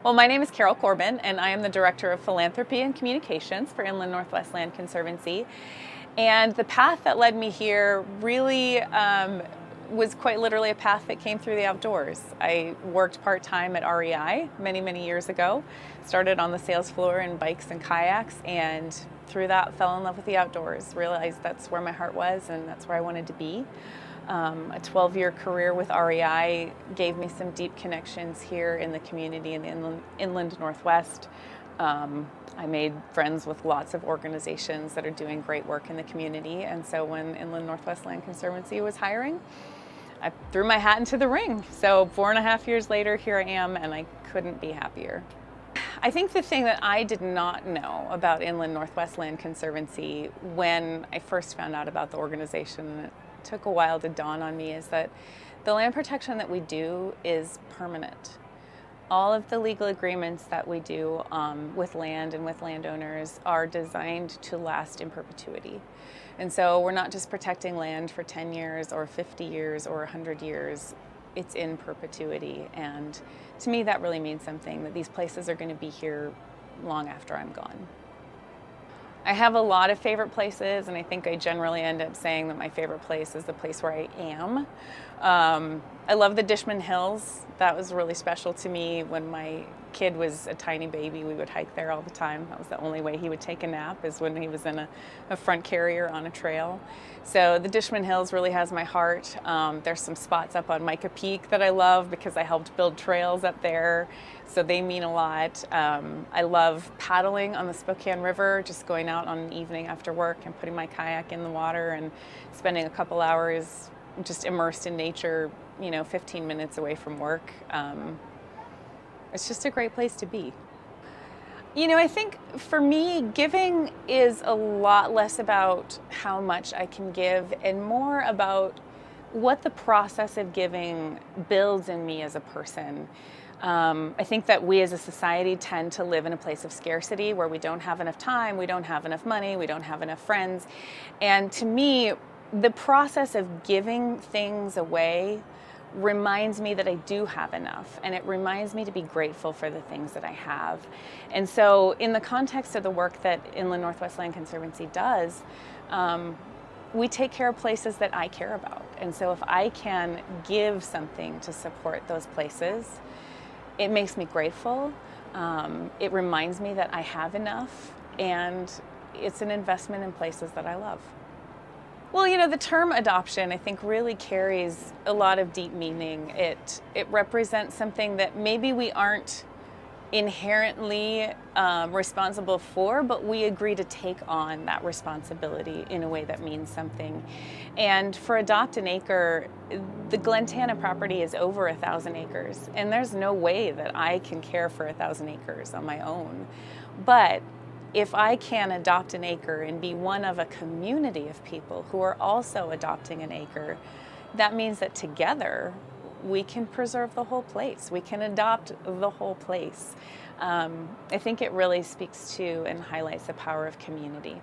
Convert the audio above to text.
Well, my name is Carol Corbin, and I am the Director of Philanthropy and Communications for Inland Northwest Land Conservancy. And the path that led me here really was quite literally a path that came through the outdoors. I worked part-time at REI many, many years ago, started on the sales floor in bikes and kayaks, and through that fell in love with the outdoors, realized that's where my heart was and that's where I wanted to be. A 12-year career with REI gave me some deep connections here in the community in the Inland Northwest. I made friends with lots of organizations that are doing great work in the community, and so when Inland Northwest Land Conservancy was hiring, I threw my hat into the ring. So 4.5 years later, here I am, and I couldn't be happier. I think the thing that I did not know about Inland Northwest Land Conservancy when I first found out about the organization, and it took a while to dawn on me, is that the land protection that we do is permanent. All of the legal agreements that we do with land and with landowners are designed to last in perpetuity. And so we're not just protecting land for 10 years or 50 years or 100 years, it's in perpetuity. And to me, that really means something, that these places are going to be here long after I'm gone. I have a lot of favorite places, and I think I generally end up saying that my favorite place is the place where I am. I love the Dishman Hills. That was really special to me. When my kid was a tiny baby, we would hike there all the time. That was the only way he would take a nap, is when he was in a front carrier on a trail. So the Dishman Hills really has my heart. There's some spots up on Micah Peak that I love because I helped build trails up there, so they mean a lot. I love paddling on the Spokane River, just going out on an evening after work and putting my kayak in the water and spending a couple hours just immersed in nature, 15 minutes away from work. It's just a great place to be. I think for me, giving is a lot less about how much I can give and more about what the process of giving builds in me as a person. I think that we as a society tend to live in a place of scarcity where we don't have enough time, we don't have enough money, we don't have enough friends. And to me, the process of giving things away reminds me that I do have enough, and it reminds me to be grateful for the things that I have. And so in the context of the work that Inland Northwest Land Conservancy does, we take care of places that I care about. And so if I can give something to support those places, it makes me grateful. It reminds me that I have enough, and it's an investment in places that I love. Well, the term adoption, I think, really carries a lot of deep meaning. It represents something that maybe we aren't inherently responsible for, but we agree to take on that responsibility in a way that means something. And for Adopt an Acre, the Glen Tana property is over 1,000 acres, and there's no way that I can care for 1,000 acres on my own. But if I can adopt an acre and be one of a community of people who are also adopting an acre, that means that together we can preserve the whole place. We can adopt the whole place. I think it really speaks to and highlights the power of community.